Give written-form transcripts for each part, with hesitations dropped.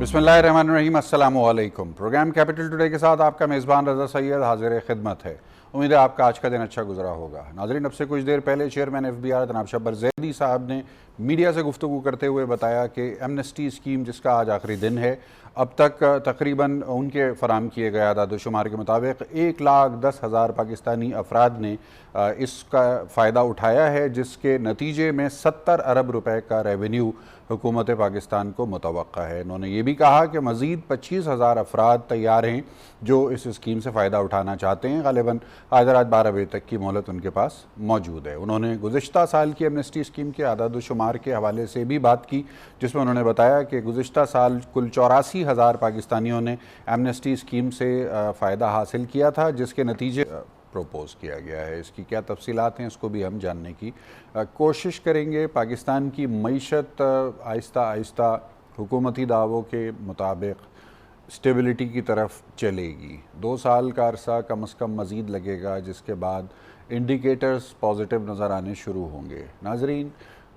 बिस्मिल्लाहिर्रहमानिर्रहीम, अस्सलामु अलैकुम। प्रोग्राम कैपिटल टुडे के साथ आपका मेज़बान रज़ा सैयद हाजिर खिदमत है। उम्मीद है आपका आज का दिन अच्छा गुजरा होगा। नाज़रीन, अब से कुछ देर पहले चेयरमैन FBI जनाब शब्बर ज़ैदी साहब ने मीडिया से गुफ्तगू करते हुए बताया कि एमनेस्टी स्कीम जिसका आज आखिरी दिन है, अब तक तकरीबन उनके फराम किए गए आदादोशुमार के मुताबिक 1,10,000 पाकिस्तानी अफराद ने इसका फ़ायदा उठाया है, जिसके नतीजे में 70 अरब रुपए का रेवेन्यू हुकूमत पाकिस्तान को मुतवक्का है। उन्होंने ये भी कहा कि मज़ीद 25,000 अफराद तैयार हैं जो इस स्कीम से फ़ायदा उठाना चाहते हैं। ग़ालिबन आज रात 12 बजे तक की मोहलत उनके पास मौजूद है। उन्होंने गुज़िश्ता साल की एमनेस्टी स्कीम के आदादुशुमार के हवाले से भी बात की, जिसमें उन्होंने बताया कि गुज़िश्ता साल कुल 84,000 पाकिस्तानियों ने एमनेस्टी स्कीम से फ़ायदा हासिल किया था, जिसके नतीजे प्रोपोज़ किया गया है। इसकी क्या तफसीलात हैं, इसको भी हम जानने की कोशिश करेंगे। पाकिस्तान की मईशत आहिस्ता आहिस्ता हुकूमती दावों के मुताबिक स्टेबिलिटी की तरफ चलेगी। 2 साल का अरसा कम अज़ कम मज़ीद लगेगा, जिसके बाद इंडिकेटर्स पॉजिटिव नज़र आने शुरू होंगे। नाज़रीन,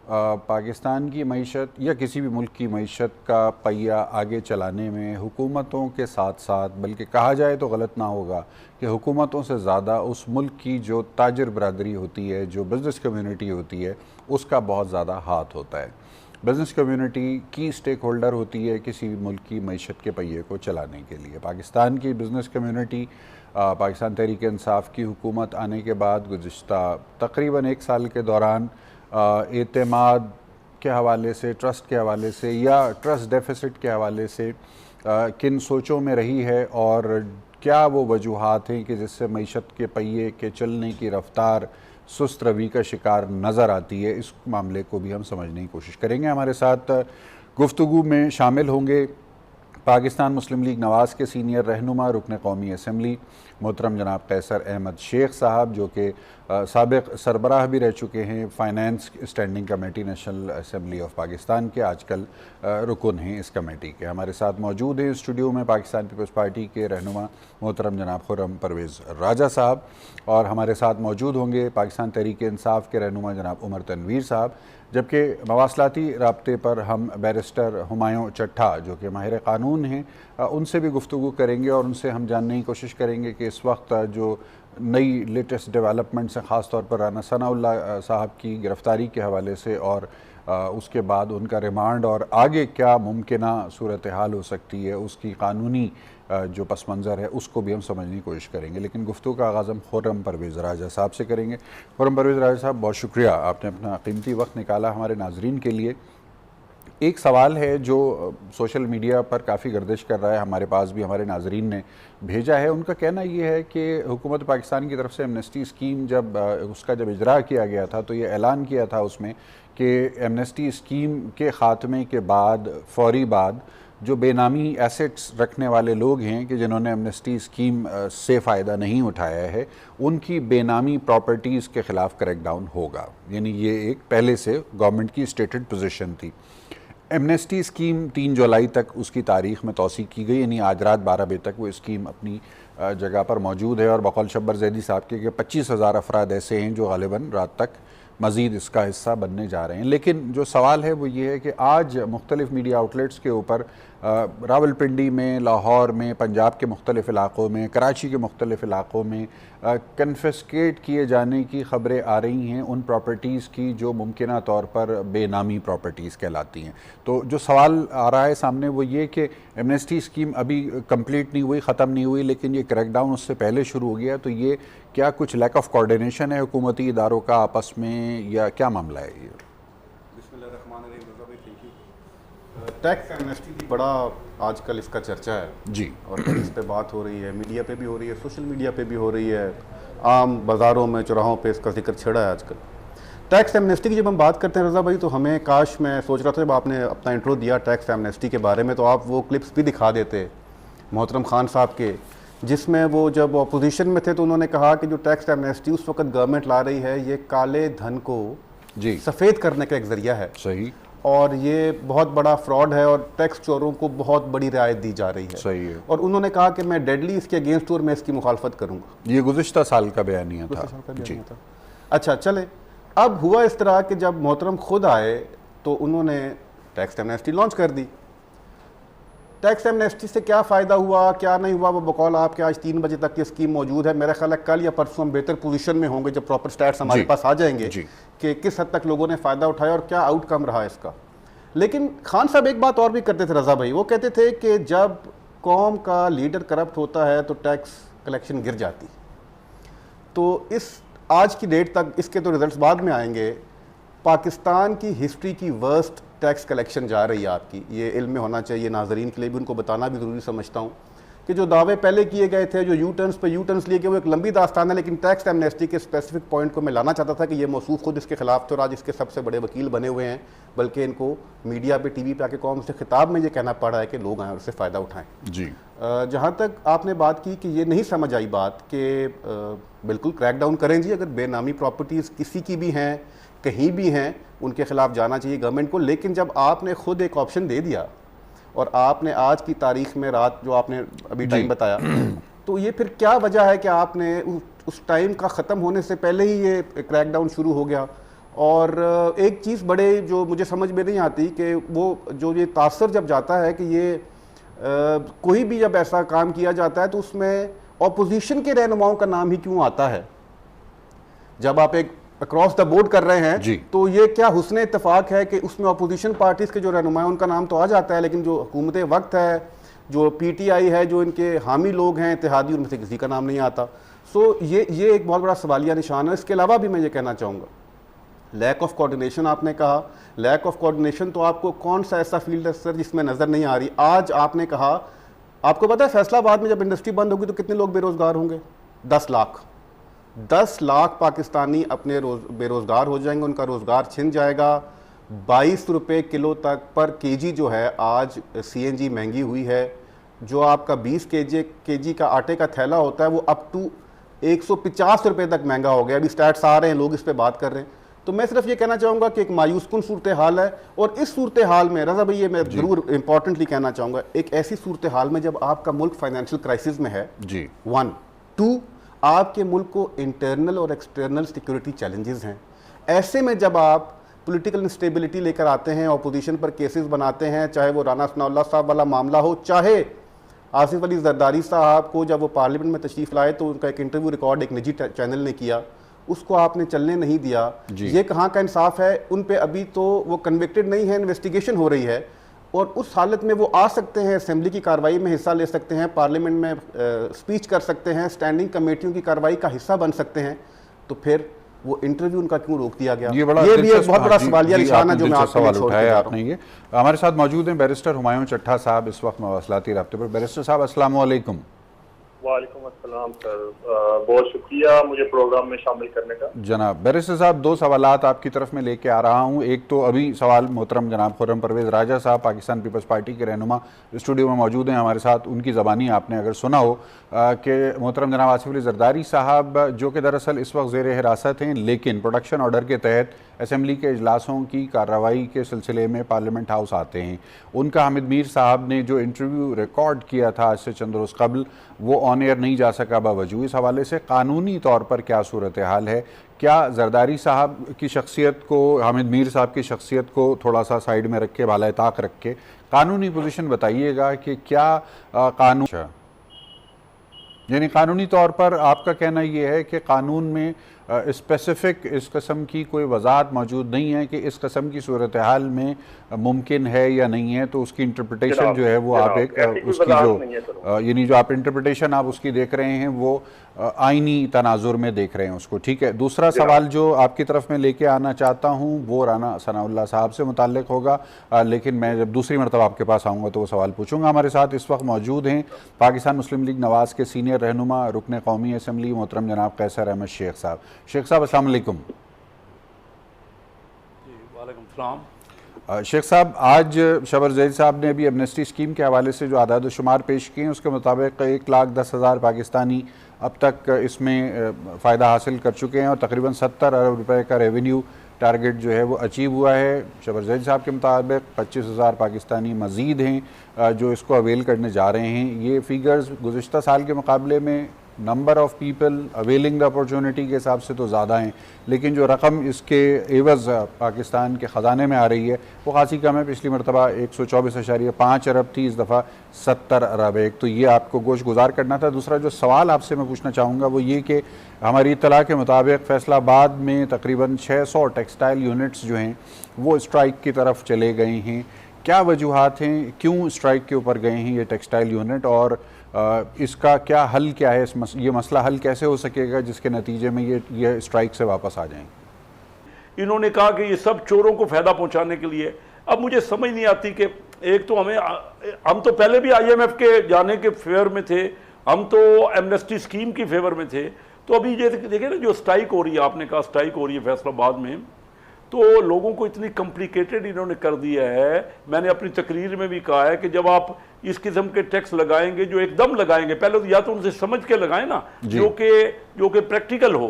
पाकिस्तान की मईशत या किसी भी मुल्क की मईशत का पहिया आगे चलाने में हुकूमतों के साथ साथ, बल्कि कहा जाए तो गलत ना होगा कि हुकूमतों से ज़्यादा उस मुल्क की जो ताजिर बरदरी होती है, जो बिज़नेस कम्यूनिटी होती है, उसका बहुत ज़्यादा हाथ होता है। बिज़नेस कम्यूनिटी की स्टेक होल्डर होती है किसी भी मुल्क की मईशत के पहिए को चलाने के लिए। पाकिस्तान की बिज़नेस कम्यूनिटी पाकिस्तान तहरीक इंसाफ की हुकूमत आने के बाद गुज़िश्ता तकरीबन 1 साल के दौरान एतमाद के हवाले से, ट्रस्ट के हवाले से या ट्रस्ट डेफिसिट के हवाले से किन सोचों में रही है और क्या वो वजूहात हैं कि जिससे मईशत के पहिए के चलने की रफ्तार सुस्त रवि का शिकार नज़र आती है। इस मामले को भी हम समझने की कोशिश करेंगे। हमारे साथ गुफ्तगू में शामिल होंगे पाकिस्तान मुस्लिम लीग नवाज़ के सीनियर रहनुमा रुकन कौमी असम्बली मोहतरम जनाब कैसर अहमद शेख साहब, जो कि साबिक़ सरबराह भी रह चुके हैं finance standing committee national assembly of Pakistan के, आजकल रुकन हैं इस कमेटी के। हमारे साथ मौजूद हैं स्टूडियो में पाकिस्तान पीपल्स पार्टी के रहनुमा मोहतरम जनाब खुर्रम परवेज़ राजा साहब, और हमारे साथ मौजूद होंगे पाकिस्तान तहरीक इंसाफ के रहनुमा जनाब उमर तनवीर साहब, जबकि मवासलाती राब्ते पर हम बैरिस्टर हुमायूं चट्ठा जो कि माहिर क़ानून हैं, उनसे भी गुफ्तगू करेंगे और उनसे हम जानने की कोशिश करेंगे कि इस वक्त जो नई लेटेस्ट डेवलपमेंट्स हैं, ख़ास तौर पर राना सनाउल्लाह साहब की गिरफ़्तारी के हवाले से और उसके बाद उनका रिमांड और आगे क्या मुमकिना सूरत हाल हो सकती है, उसकी कानूनी जो पस मंज़र है उसको भी हम समझने की कोशिश करेंगे। लेकिन गुफ्तगू का आगाज़ हम खुर्रम परवेज़ राजा साहब से करेंगे। खुर्रम परवेज़ राजा साहब, बहुत शुक्रिया, आपने अपना कीमती वक्त निकाला हमारे नाजरीन के लिए। एक सवाल है जो सोशल मीडिया पर काफ़ी गर्दिश कर रहा है, हमारे पास भी हमारे नाजरीन ने भेजा है। उनका कहना ये है कि हुकूमत पाकिस्तान की तरफ से एमनेस्टी स्कीम जब इजरा किया गया था, तो ये ऐलान किया था उसमें कि एमनेस्टी स्कीम के ख़ात्मे के बाद फ़ौरी बाद जो बेनामी एसेट्स रखने वाले लोग हैं कि जिन्होंने एमनेस्टी स्कीम से फ़ायदा नहीं उठाया है, उनकी बेनामी प्रॉपर्टीज़ के ख़िलाफ़ क्रैकडाउन होगा। यानी ये एक पहले से गवर्नमेंट की स्टेटेड पोजीशन थी। एमनेस्टी स्कीम 3 जुलाई तक उसकी तारीख़ में तौसीक़ की गई, यानी आज रात 12 बजे तक वो स्कीम अपनी जगह पर मौजूद है। और बकौल शब्बर ज़ैदी साहब के 25,000 अफराद ऐसे हैं जो ग़ालिबन रात तक मज़ीद इसका हिस्सा बनने जा रहे हैं। लेकिन जो सवाल है वो ये है कि आज मुख्तलिफ़ मीडिया आउटलेट्स के ऊपर रावलपिंडी में, लाहौर में, पंजाब के मुख्तलिफ़ इलाक़ों में, कराची के मुख्तलिफ़ इलाक़ों में कन्फिस्केट किए जाने की ख़बरें आ रही हैं उन प्रॉपर्टीज़ की जो मुमकिना तौर पर बेनामी प्रॉपर्टीज़ कहलाती हैं। तो जो सवाल आ रहा है सामने वो ये कि एमनेस्टी स्कीम अभी कंप्लीट नहीं हुई, ख़त्म नहीं हुई, लेकिन ये क्रैकडाउन उससे पहले शुरू हो गया। तो ये क्या कुछ लैक ऑफ कोऑर्डिनेशन है हुकूमती इदारों का आपस में, या क्या मामला है ये? टैक्स एमनेस्टी की बड़ा आजकल इसका चर्चा है जी, और इस पे बात हो रही है, मीडिया पे भी हो रही है, सोशल मीडिया पे भी हो रही है, आम बाज़ारों में, चौराहों पे इसका जिक्र छिड़ा है आजकल। टैक्स एमनेस्टी की जब हम बात करते हैं रज़ा भाई, तो हमें काश, मैं सोच रहा था जब आपने अपना इंट्रो दिया टैक्स एमनेस्टी के बारे में, तो आप वो क्लिप्स भी दिखा देते मोहतरम खान साहब के, जिसमें वो जब अपोजिशन में थे तो उन्होंने कहा कि जो टैक्स एमनेस्टी उस वक्त गवर्नमेंट ला रही है, ये काले धन को जी सफ़ेद करने का एक ज़रिया है। सही। और ये बहुत बड़ा फ्रॉड है और टैक्स चोरों को बहुत बड़ी रियायत दी जा रही है। सही है। और उन्होंने कहा कि मैं डेडली इसके अगेंस्ट और मैं इसकी मुखालफत करूंगा। ये गुज़िश्ता साल का बयानिया था। जी। अच्छा, चले, अब हुआ इस तरह कि जब मोहतरम खुद आए तो उन्होंने टैक्स एमनेस्टी लॉन्च कर दी। टैक्स एमनेस्टी से क्या फ़ायदा हुआ क्या नहीं हुआ, वो बकौल आपके आज 3 बजे तक की स्कीम मौजूद है। मेरा ख्याल है कल या परसों हम बेहतर पोजीशन में होंगे जब प्रॉपर स्टैट्स हमारे पास आ जाएंगे कि किस हद तक लोगों ने फ़ायदा उठाया और क्या आउटकम रहा इसका। लेकिन खान साहब एक बात और भी करते थे रज़ा भाई, वो कहते थे कि जब कौम का लीडर करप्ट होता है तो टैक्स कलेक्शन गिर जाती। तो इस आज की डेट तक, इसके तो रिजल्ट्स बाद में आएंगे, पाकिस्तान की हिस्ट्री की वर्स्ट टैक्स कलेक्शन जा रही है आपकी। ये इल्म में होना चाहिए, नाजरीन के लिए भी उनको बताना भी ज़रूरी समझता हूँ कि जो दावे पहले किए गए थे, जो यू टर्न्स लिए गए, वो एक लंबी दास्तान है। लेकिन टैक्स एमनेस्टी के स्पेसिफिक पॉइंट को मैं लाना चाहता था कि ये मौसूफ खुद इसके खिलाफ थे और आज इसके सबसे बड़े वकील बने हुए हैं, बल्कि इनको मीडिया पे टीवी पे आके कौम से खिताब में ये कहना पड़ रहा है कि लोग आएँ और उससे फ़ायदा उठाएँ जी। जहाँ तक आपने बात की कि ये नहीं समझ आई बात कि बिल्कुल क्रैकडाउन करें जी, अगर बेनामी प्रॉपर्टीज़ किसी की भी हैं, कहीं भी हैं, उनके खिलाफ जाना चाहिए गवर्नमेंट को। लेकिन जब आपने खुद एक ऑप्शन दे दिया और आपने आज की तारीख में रात जो आपने अभी टाइम बताया, तो ये फिर क्या वजह है कि आपने उस टाइम का ख़त्म होने से पहले ही ये क्रैकडाउन शुरू हो गया। और एक चीज़ बड़े जो मुझे समझ में नहीं आती कि वो जो ये तासर जब जाता है कि ये कोई भी जब ऐसा काम किया जाता है तो उसमें ऑपोजिशन के रहनुमाओं का नाम ही क्यों आता है। जब आप एक अक्रॉस द बोर्ड कर रहे हैं तो ये क्या हुस्न इत्तेफाक है कि उसमें अपोजिशन पार्टीज़ के जो रहनुमा हैं उनका नाम तो आ जाता है, लेकिन जो हुकूमत वक्त है, जो पीटीआई है, जो इनके हामी लोग हैं इत्तेहादी, उनमें से किसी का नाम नहीं आता। सो ये एक बहुत बड़ा सवालिया निशान है। इसके अलावा भी मैं ये कहना चाहूँगा, लैक ऑफ कोऑर्डिनेशन आपने कहा, लैक ऑफ कोऑर्डिनेशन तो आपको कौन सा ऐसा फील्ड है सर जिसमें नज़र नहीं आ रही। आज आपने कहा, आपको पता है फैसलाबाद में जब इंडस्ट्री बंद होगी तो कितने लोग बेरोज़गार होंगे? 10 लाख। 10 लाख पाकिस्तानी अपने बेरोज़गार हो जाएंगे, उनका रोज़गार छिन जाएगा। 22 रुपये किलो तक पर केजी जो है आज सीएनजी महंगी हुई है। जो आपका 20 केजी का आटे का थैला होता है वो अप टू 150 रुपये तक महंगा हो गया। अभी स्टैट्स आ रहे हैं, लोग इस पर बात कर रहे हैं। तो मैं सिर्फ ये कहना चाहूँगा कि एक मायूसकुन सूरत हाल है। और इस सूरत हाल में रज़ा भाई, ये मैं ज़रूर इंपॉर्टेंटली कहना चाहूँगा, एक ऐसी सूरत हाल में जब आपका मुल्क फाइनेंशियल क्राइसिस में है जी, 1, 2 आपके मुल्क को इंटरनल और एक्सटर्नल सिक्योरिटी चैलेंजेस हैं। ऐसे में जब आप पॉलिटिकल इंस्टेबिलिटी लेकर आते हैं, अपोजिशन पर केसेस बनाते हैं, चाहे वो राना सनाउल्लाह साहब वाला मामला हो, चाहे आसिफ अली जरदारी साहब को जब वो पार्लियामेंट में तशरीफ़ लाए तो उनका एक इंटरव्यू रिकॉर्ड एक निजी चैनल ने किया, उसको आपने चलने नहीं दिया। ये कहाँ का इंसाफ है? उन पे अभी तो वो कन्विक्टेड नहीं है, इन्वेस्टिगेशन हो रही है और उस हालत में वो आ सकते हैं, असेंबली की कार्रवाई में हिस्सा ले सकते हैं, पार्लियामेंट में स्पीच कर सकते हैं, स्टैंडिंग कमेटियों की कार्रवाई का हिस्सा बन सकते हैं। तो फिर वो इंटरव्यू उनका क्यों रोक दिया गया? ये भी एक बहुत बड़ा सवालिया निशान है जो मैं आपको सवाल उठाया आपने। ये हमारे साथ मौजूद हैं बैरिस्टर हुमायूं चट्ठा साहब, इस वक्त मवासलाती राब्ते पर। बैरिस्टर साहब अस्सलाम वालेकुम। वालेकुम अस्सलाम सर, बहुत शुक्रिया मुझे प्रोग्राम में शामिल करने का। जनाब बैरिस्टर साहब, 2 सवालात आपकी तरफ में लेके आ रहा हूँ। एक तो अभी सवाल मोहतरम जनाब खुर्रम परवेज़ राजा साहब, पाकिस्तान पीपल्स पार्टी के रहनुमा, स्टूडियो में मौजूद हैं हमारे साथ। उनकी ज़बानी आपने अगर सुना हो कि मोहतरम जनाब आसिफ अली जरदारी साहब, जो कि दरअसल इस वक्त ज़ेर हिरासत हैं, लेकिन प्रोटेक्शन ऑर्डर के तहत असेंबली के इजलासों की कार्रवाई के सिलसिले में पार्लियामेंट हाउस आते हैं। उनका हामिद मीर साहब ने जो इंटरव्यू रिकॉर्ड किया था आज से चंद रोज़ कबल, वो ऑन एयर नहीं जा सका बावजूद। इस हवाले से कानूनी तौर पर क्या सूरत हाल है? क्या जरदारी साहब की शख्सियत को, हामिद मीर साहब की शख्सियत को थोड़ा सा साइड में रख के, बाला ताक रख के कानूनी पोजीशन बताइएगा कि क्या कानून, यानी कानूनी तौर पर आपका कहना ये है कि कानून में स्पेसिफिक इस कस्म की कोई वजाहत मौजूद नहीं है कि इस कस्म की सूरत हाल में मुमकिन है या नहीं है, तो उसकी इंटरप्रिटेशन जो है वो आप एक उसकी जो यानी जो आप इंटरप्रिटेशन आप उसकी देख रहे हैं वो आईनी तनाजुर में देख रहे हैं उसको, ठीक है। दूसरा सवाल जो आपकी तरफ में लेके आना चाहता हूँ वो राना सनाउल्लाह साहब से मुताल्लिक होगा, लेकिन मैं जब दूसरी मरतबा आपके पास आऊँगा तो वो सवाल पूछूंगा। हमारे साथ इस वक्त मौजूद हैं पाकिस्तान मुस्लिम लीग नवाज़ के सीनियर रहनुमा, रुकन कौमी असम्बली, मोहतरम जनाब कैसर अहमद शेख साहब। शेख साहब अस्सलाम वालेकुम। वालेकुम सलाम। शेख साहब, आज शबर जैद साहब ने अभी एमनेस्टी स्कीम के हवाले से जो आदाद शुमार पेश किए हैं उसके मुताबिक 1,10,000 पाकिस्तानी अब तक इसमें फ़ायदा हासिल कर चुके हैं और तकरीबन 70 अरब रुपए का रेवेन्यू टारगेट जो है वो अचीव हुआ है। शबर जैद साहब के मुताबिक 25,000 पाकिस्तानी मज़ीद हैं जो इसको अवेल करने जा रहे हैं। ये फ़िगर्स गुज़िश्ता साल के मुकाबले में number of people availing the opportunity के हिसाब से तो ज़्यादा हैं, लेकिन जो रकम इसके एवज़ पाकिस्तान के ख़जाने में आ रही है वो खासी कम है। पिछली मरतबा 124.5 अरब थी, इस दफ़ा 70 अरब है। एक तो ये आपको गोश गुजार करना था। दूसरा जो सवाल आपसे मैं पूछना चाहूँगा वो ये कि हमारी इत्तला के मुताबिक फैसलाबाद में तकरीबन 600 टेक्सटाइल यूनिट्स जो हैं वो स्ट्राइक की तरफ चले गए हैं। क्या वजूहात हैं, क्यों स्ट्राइक के ऊपर गए हैं ये टेक्सटाइल यूनिट, और इसका क्या हल क्या है, ये मसला हल कैसे हो सकेगा जिसके नतीजे में ये स्ट्राइक से वापस आ जाएं? इन्होंने कहा कि ये सब चोरों को फायदा पहुंचाने के लिए। अब मुझे समझ नहीं आती कि एक तो हम तो पहले भी आईएमएफ के जाने के फेवर में थे, हम तो एमनेस्टी स्कीम की फेवर में थे। तो अभी ये देखिए ना, जो स्ट्राइक हो रही है, आपने कहा स्ट्राइक हो रही है फैसलाबाद में, तो लोगों को इतनी कॉम्प्लिकेटेड इन्होंने कर दिया है। मैंने अपनी तकरीर में भी कहा है कि जब आप इस किस्म के टैक्स लगाएंगे, जो एकदम लगाएंगे, पहले तो या तो उनसे समझ के लगाएं ना, जो कि प्रैक्टिकल हो।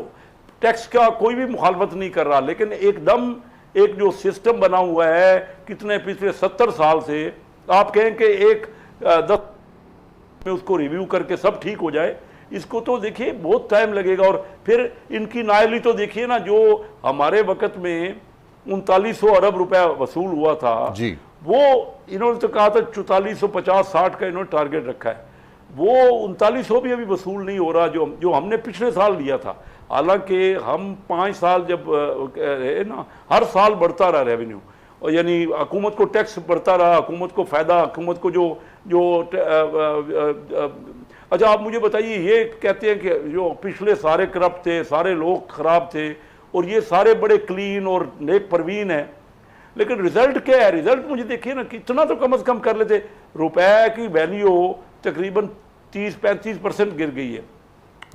टैक्स का कोई भी मुखालफत नहीं कर रहा, लेकिन एकदम एक जो सिस्टम बना हुआ है कितने पिछले 70 साल से, आप कहें कि एक 10 में उसको रिव्यू करके सब ठीक हो जाए, इसको तो देखिए बहुत टाइम लगेगा। और फिर इनकी नायली तो देखिए ना, जो हमारे वक्त में 3900 अरब रुपया वसूल हुआ था जी, वो इन्होंने तो कहा था 4450-60 का इन्होंने टारगेट रखा है। वो 3900 भी अभी वसूल नहीं हो रहा जो हमने पिछले साल लिया था। हालांकि हम 5 साल जब रहे ना, हर साल बढ़ता रहा रेवेन्यू, और यानी हुकूमत को टैक्स बढ़ता रहा, हुकूमत को फ़ायदा, हुकूमत को जो अच्छा आप मुझे बताइए, ये कहते हैं कि जो पिछले सारे करप्ट थे, सारे लोग ख़राब थे, और ये सारे बड़े क्लीन और नेक परवीन हैं, लेकिन रिजल्ट क्या है? रिजल्ट मुझे देखिए ना, कितना तो कम से कम कर लेते। रुपए की वैल्यू तकरीबन 30-35% गिर गई है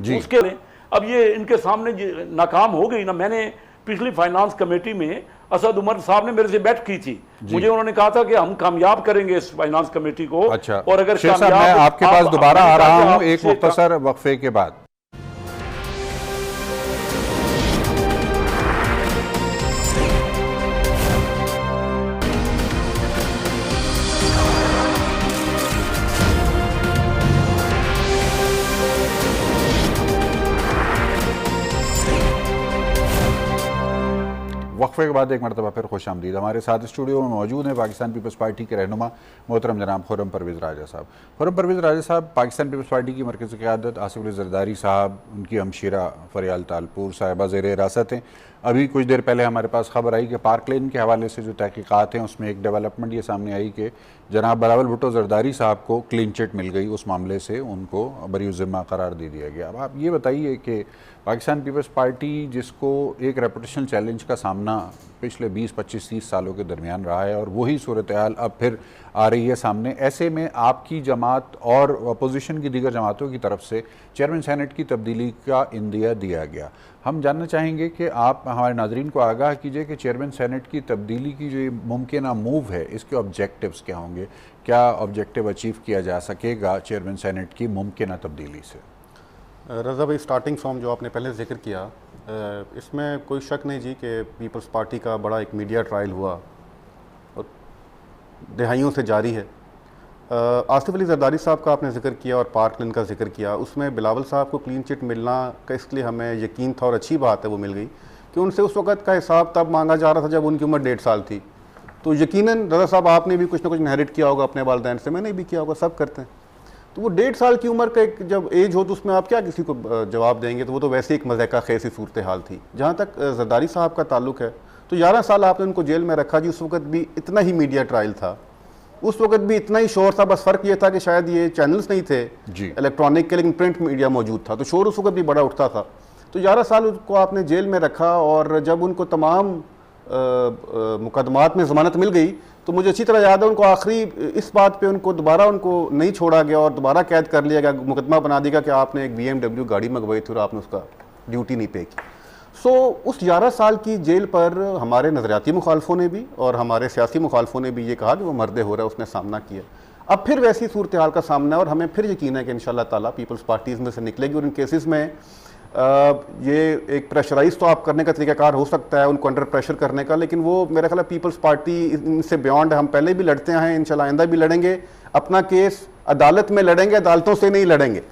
जी। उसके लिए अब ये इनके सामने नाकाम हो गई ना। मैंने पिछली फाइनेंस कमेटी में असद उमर साहब ने मेरे से बैठ की थी, मुझे उन्होंने कहा था कि हम कामयाब करेंगे इस फाइनेंस कमेटी को। अच्छा, और अगर कामयाब, मैं आपके पास दोबारा आ रहा हूं एक मुख्तसर वक्फे के बाद। वक्फे के बाद एक मरतबा फिर खुश आमदीद। हमारे साथ स्टूडियो में मौजूद हैं पाकिस्तान पीपल्स पार्टी के रहनुमा मोहतरम जनाब खुर्रम परवेज़ राजा साहब। खुर्रम परवेज़ राजा साहब, पाकिस्तान पीपल्स पार्टी की मरकज़ी क़यादत आसिफ अली ज़रदारी साहब, उनकी हमशीरा फ़रियाल तालपुर साहिबा ज़ेर हिरासत हैं। अभी कुछ देर पहले हमारे पास खबर आई कि पार्क लेन के हवाले से जो तहकीक़ात हैं उसमें एक डेवलपमेंट ये सामने आई कि जनाब बिलावल भुट्टो ज़रदारी साहब को क्लीन चिट मिल गई, उस मामले से उनको बरी ज़िम्मा करार दे दिया गया। अब आप ये बताइए कि पाकिस्तान पीपल्स पार्टी जिसको एक रेपुटेशनल चैलेंज का सामना पिछले 20, 25, 30 सालों के दरमियान रहा है, और वही सूरत हाल अब फिर आ रही है सामने, ऐसे में आपकी जमात और अपोजिशन की दीगर जमातों की तरफ से चेयरमैन सेनेट की तब्दीली का इंदिया दिया गया। हम जानना चाहेंगे कि आप हमारे नाज़रीन को आगाह कीजिए कि चेयरमैन सेनेट की तब्दीली की जो मुमकिन मूव है, इसके ऑब्जेक्टिव्स क्या होंगे? क्या ऑब्जेक्टिव अचीव किया जा सकेगा चेयरमैन सेनेट की मुमकिन तब्दीली से? रज़ा भाई, स्टार्टिंग फ्रॉम जो आपने पहले जिक्र किया, इसमें कोई शक नहीं जी कि पीपल्स पार्टी का बड़ा एक मीडिया ट्रायल हुआ और दहाइयों से जारी है। आसिफ अली ज़रदारी साहब का आपने जिक्र किया और पार्क लेन का जिक्र किया, उसमें बिलावल साहब को क्लीन चिट मिलना का इसलिए हमें यकीन था, और अच्छी बात है वो मिल गई, कि उनसे उस वक़्त का हिसाब तब मांगा जा रहा था जब उनकी उम्र 1.5 साल थी। तो यकीनन रज़ा साहब आपने भी कुछ ना कुछ इनहेरिट किया होगा अपने वालिदैन से, मैंने भी किया होगा, सब करते हैं। तो वो 1.5 साल की उम्र का एक जब एज हो तो उसमें आप क्या किसी को जवाब देंगे? तो वो तो वैसे एक मज़ाक़ा ख़ैसी सूरत हाल थी। जहाँ तक ज़रदारी साहब का ताल्लुक़ है, तो 11 साल आपने उनको जेल में रखा जी। उस वक्त भी इतना ही मीडिया ट्रायल था, उस वक्त भी इतना ही शोर था, बस फ़र्क ये था कि शायद ये चैनल्स नहीं थे इलेक्ट्रॉनिक के, लेकिन प्रिंट मीडिया मौजूद था, तो शोर उस वक्त भी बड़ा उठता था। तो 11 साल उनको आपने जेल में रखा, और जब उनको तमाम मुकदमात में ज़मानत मिल गई तो मुझे अच्छी तरह याद है उनको आखिरी इस बात पे उनको दोबारा उनको नहीं छोड़ा गया और दोबारा कैद कर लिया गया, मुकदमा बना दिया कि आपने एक BMW गाड़ी मंगवाई थी और आपने उसका ड्यूटी नहीं पे की। सो उस 11 साल की जेल पर हमारे नज़रियाती मुखालफों ने भी और हमारे सियासी मुखालफों ने भी ये कहा कि वो मर्दे हो रहा है, उसने सामना किया। अब फिर वैसी सूरत हाल का सामना है और हमें फिर यकीन है कि इंशाअल्लाह ताला पीपल्स पार्टीज़ में से निकलेगी और इन केसेस में ये एक प्रेशराइज तो आप करने का तरीकाकार हो सकता है उनको अंडर प्रेशर करने का, लेकिन वो मेरा ख्याल है पीपल्स पार्टी इनसे बियॉन्ड है। हम पहले भी लड़ते हैं, इंशाल्लाह आइंदा भी लड़ेंगे, अपना केस अदालत में लड़ेंगे, अदालतों से नहीं लड़ेंगे।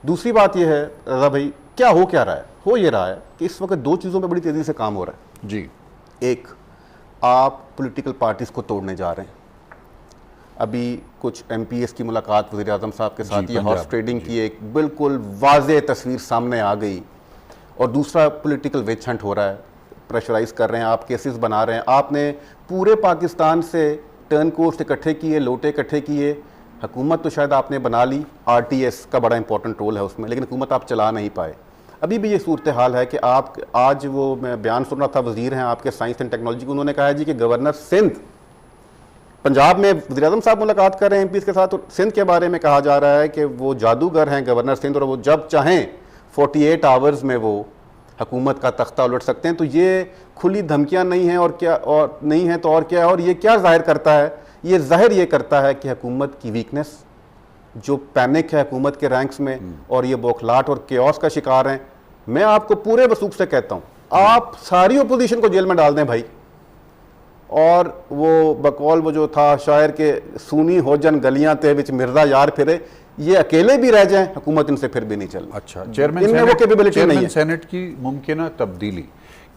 दूसरी बात यह है रजा भाई, क्या हो रहा है, हो ये रहा है कि इस वक्त दो चीज़ों पे बड़ी तेज़ी से काम हो रहा है जी। एक, आप पॉलिटिकल पार्टीज़ को तोड़ने जा रहे हैं। अभी कुछ MPs की मुलाकात वज़ीर आज़म साहब के साथ, जी, ये हॉर्स पंजाब, ट्रेडिंग की एक बिल्कुल वाज़ेह तस्वीर सामने आ गई। और दूसरा, पॉलिटिकल विच हंट हो रहा है, प्रेशराइज कर रहे हैं, आप केसेस बना रहे हैं। आपने पूरे पाकिस्तान से टर्न कोर्स इकट्ठे किए, लोटे इकट्ठे किए, हुकूमत तो शायद आपने बना ली, RTS का बड़ा इंपॉर्टेंट रोल है उसमें, लेकिन हुकूमत आप चला नहीं पाए। अभी भी ये सूरत हाल है कि आप आज, वो मैं बयान सुन रहा था, वज़ीर हैं आपके साइंस एंड टेक्नोलॉजी के, उन्होंने कहा है जी कि गवर्नर सिंध, पंजाब में वज़ीर आज़म साहब मुलाकात कर रहे हैं MPs के साथ, और सिंध के बारे में कहा जा रहा है कि वो जादूगर हैं गवर्नर सिंध, और वो जब चाहें 48 आवर्स में वो हुकूमत का तख्ता उलट सकते हैं। तो ये खुली धमकियां नहीं हैं, और क्या, और नहीं है तो और क्या है, और ये क्या जाहिर करता है, ये जाहिर ये करता है कि हुकूमत की वीकनेस, जो पैनिक है हुकूमत के रैंक्स में, और ये बौखलाहट और केओस का शिकार हैं। मैं आपको पूरे वसूख से कहता हूँ, आप सारी अपोजिशन को जेल में डाल दें भाई, और वो बकौल वो जो था शायर के, सुनी हो जन गलियां ते विच मिर्जा यार फिरे, ये अकेले भी रह जाएं, हुकूमत इनसे फिर भी नहीं चल। अच्छा, चेयरमैन इनमें वो कैपेबिलिटी नहीं है। सेनेट की मुमकिन तब्दीली,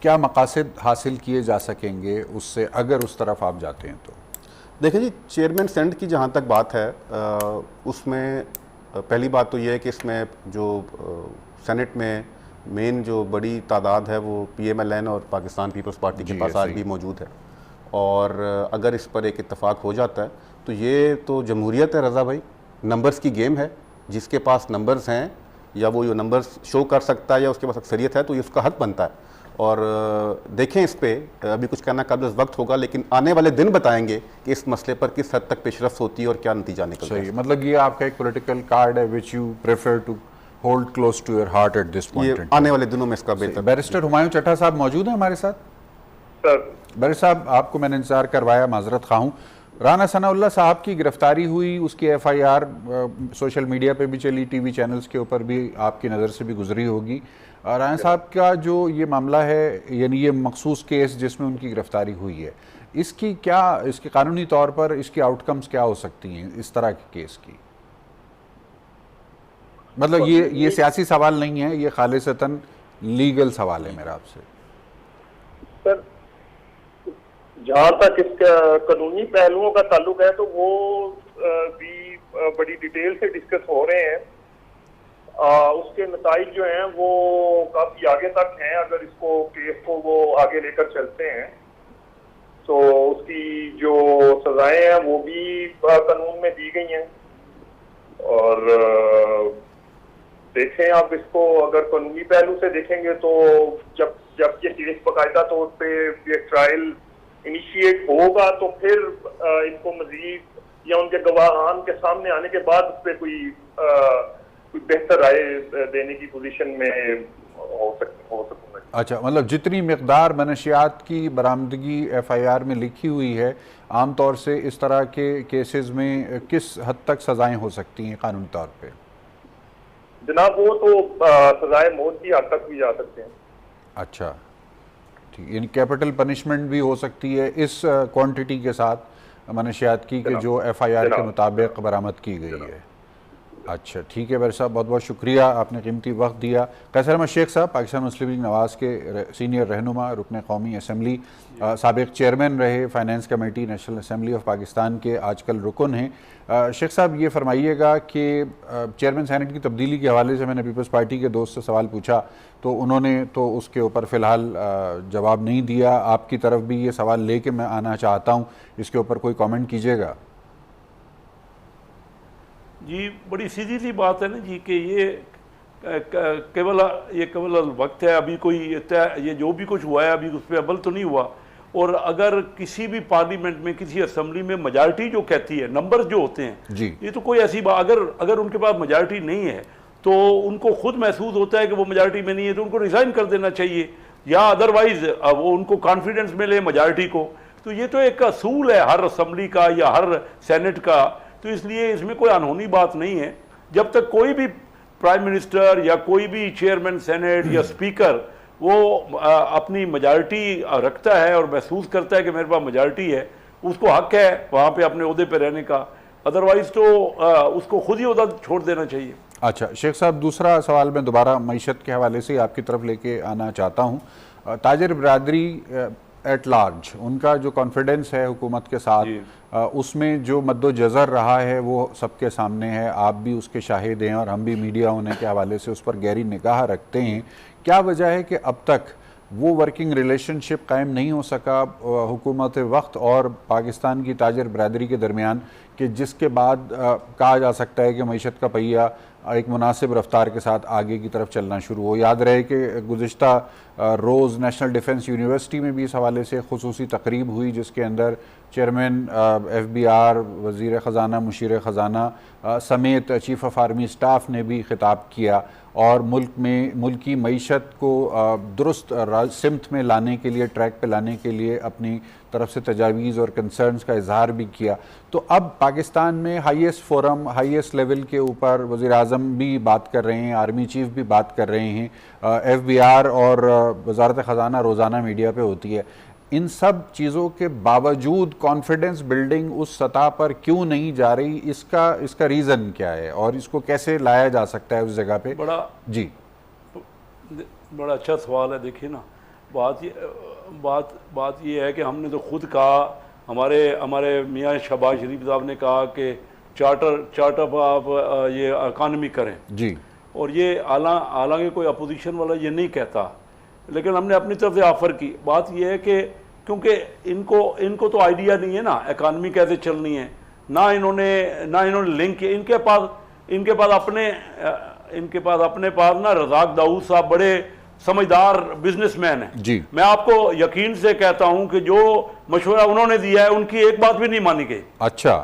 क्या मकासद हासिल किए जा सकेंगे उससे, अगर उस तरफ आप जाते हैं तो? देखिए जी, चेयरमैन सेनेट की जहाँ तक बात है, उसमें पहली बात तो ये है कि इसमें जो सेनेट में मेन जो बड़ी तादाद है वो PMLN और पाकिस्तान पीपल्स पार्टी के पास आज भी मौजूद है। और अगर इस पर एक इत्तेफाक हो जाता है तो ये तो जमहूरियत है रज़ा भाई, नंबर्स की गेम है। जिसके पास नंबर्स हैं, या वो ये नंबर्स शो कर सकता है, या उसके पास अक्सरियत है, तो ये उसका हक बनता है। और देखें, इस पे अभी कुछ कहना कब्ल वक्त होगा, लेकिन आने वाले दिन बताएंगे कि इस मसले पर किस हद तक पेशरफ्त होती है और क्या नतीजा निकलता है। मतलब ये आपका एक पॉलिटिकल कार्ड है which you prefer to hold close to your heart at this ये पॉइंट। आने वाले दिनों में इसका बेहतर। बैरिस्टर हुमायूं चट्टा साहब मौजूद हैं हमारे साथ। सर, बैरिस्टर साहब, आपको मैंने इंतजार करवाया, माजरत खा हूँ। राना सनाउल्लाह साहब की गिरफ्तारी हुई, उसकी FIR सोशल मीडिया पे भी चली, TV चैनल्स के ऊपर भी आपकी नज़र से भी गुजरी होगी। राना साहब का जो ये मामला है, यानी ये मखसूस केस जिसमें उनकी गिरफ्तारी हुई है, इसकी क्या, इसके कानूनी तौर पर इसकी आउटकम्स क्या हो सकती हैं इस तरह के केस की? मतलब ये सियासी सवाल नहीं है, ये खालिसतन लीगल सवाल है मेरा आपसे। सर, जहाँ तक इसका कानूनी पहलुओं का ताल्लुक है तो वो भी बड़ी डिटेल से डिस्कस हो रहे हैं। उसके नताइज जो हैं वो काफी आगे तक हैं। अगर इसको केस को वो आगे लेकर चलते हैं तो उसकी जो सजाएं हैं वो भी कानून में दी गई हैं। और देखें आप इसको, अगर कानूनी पहलू से देखेंगे तो जब ये केस बाकायदा तौर पे ट्रायल इनिशिएट होगा तो फिर इनको मजीद या उनके गवाहान के सामने आने के बाद उस पर कोई बेहतर राय देने की पोजीशन में हो सकूंगा। अच्छा, मतलब जितनी मिकदार मनशियात की बरामदगी FIR में लिखी हुई है, आमतौर से इस तरह के केसेस में किस हद तक सजाएं हो सकती हैं कानूनी तौर पे? जनाब, वो तो सजाए मौत की हद तक भी जा सकते हैं। अच्छा, ठीक, यानी कैपिटल पनिशमेंट भी हो सकती है इस क्वांटिटी के साथ मनशियात की कि जो FIR के मुताबिक बरामद की गई है। अच्छा, ठीक है बैरिस्टर साहब, बहुत बहुत शुक्रिया, आपने कीमती वक्त दिया। कैसर अहमद शेख साहब, पाकिस्तान मुस्लिम लीग नवाज़ के सीनियर रहनुमा, रुकन कौमी असम्बली, साबिक चेयरमैन रहे finance committee national assembly of Pakistan के, आजकल रुकन हैं। शेख साहब, ये फरमाइएगा कि चेयरमैन सेनेट की तब्दीली के हवाले से मैंने पीपल्स पार्टी के दोस्त से सवाल पूछा तो उन्होंने तो उसके ऊपर फ़िलहाल जवाब नहीं दिया। आपकी तरफ भी ये सवाल ले कर मैं आना चाहता हूँ, इसके ऊपर कोई कॉमेंट कीजिएगा। जी, बड़ी सीधी सी बात है ना जी कि ये केवल वक्त है। अभी कोई ये जो भी कुछ हुआ है अभी उस पर अमल तो नहीं हुआ। और अगर किसी भी पार्लियामेंट में, किसी असम्बली में मेजॉरिटी जो कहती है, नंबर्स जो होते हैं जी, ये तो कोई ऐसी बात, अगर उनके पास मेजॉरिटी नहीं है तो उनको खुद महसूस होता है कि वो मेजॉरिटी में नहीं है तो उनको रिज़ाइन कर देना चाहिए, या अदरवाइज वो उनको कॉन्फिडेंस मिले मेजॉरिटी को। तो ये तो एक असूल है हर असम्बली का या हर सेनेट का। तो इसलिए इसमें कोई अनहोनी बात नहीं है। जब तक कोई भी प्राइम मिनिस्टर या कोई भी चेयरमैन सेनेट या स्पीकर वो अपनी मेजॉरिटी रखता है और महसूस करता है कि मेरे पास मेजॉरिटी है, उसको हक है वहाँ पे अपने ओहदे पे रहने का। अदरवाइज तो उसको खुद ही ओहदा छोड़ देना चाहिए। अच्छा शेख साहब, दूसरा सवाल मैं दोबारा मईशत के हवाले से आपकी तरफ लेके आना चाहता हूँ। ताजिर बरादरी एट लार्ज, उनका जो कॉन्फिडेंस है हुकूमत के साथ, उसमें जो मद्दोजज़र रहा है वो सबके सामने है, आप भी उसके शाहिद हैं और हम भी मीडिया होने के हवाले से उस पर गहरी निगाह रखते हैं। क्या वजह है कि अब तक वो वर्किंग रिलेशनशिप कायम नहीं हो सका हुकूमत वक्त और पाकिस्तान की ताजिर बरादरी के दरमियान, कि जिसके बाद कहा जा सकता है कि मईशत का पहिया एक मुनासिब रफ्तार के साथ आगे की तरफ चलना शुरू हो? याद रहे कि गुज़िश्ता रोज़ नेशनल डिफेंस यूनिवर्सिटी में भी इस हवाले से खुसूसी तकरीब हुई जिसके अंदर चेयरमैन FBR, वज़ीर ख़जाना, मुशीर ख़जाना समेत चीफ़ ऑफ आर्मी स्टाफ ने भी खिताब किया और मुल्क की मईशत को दुरुस्त सिमत में लाने के लिए, ट्रैक पे लाने के लिए अपनी तरफ से तजावीज़ और कंसर्न्स का इजहार भी किया। तो अब पाकिस्तान में हाईएस्ट फोरम, हाईएस्ट लेवल के ऊपर वज़ीर आज़म भी बात कर रहे हैं, आर्मी चीफ भी बात कर रहे हैं, FBR और वज़ारत ख़जाना रोज़ाना मीडिया पे होती है। इन सब चीज़ों के बावजूद कॉन्फिडेंस बिल्डिंग उस सतह पर क्यों नहीं जा रही? इसका रीज़न क्या है और इसको कैसे लाया जा सकता है उस जगह पे? बड़ा अच्छा सवाल है। देखिए ना, बात ये है कि हमने तो खुद कहा, हमारे मियाँ शहबाज शरीफ साहब ने कहा कि चार्टर आप ये इकानमी करें जी, और ये हालांकि कोई अपोजिशन वाला ये नहीं कहता, लेकिन हमने अपनी तरफ से ऑफर की। बात यह है कि क्योंकि इनको तो आइडिया नहीं है ना इकानमी कैसे चलनी है, ना इन्होंने लिंक किया। इनके पास अपने पास ना रज़ाक दाऊद साहब बड़े समझदार बिजनेसमैन हैं जी। मैं आपको यकीन से कहता हूं कि जो मशवरा उन्होंने दिया है उनकी एक बात भी नहीं मानी गई। अच्छा,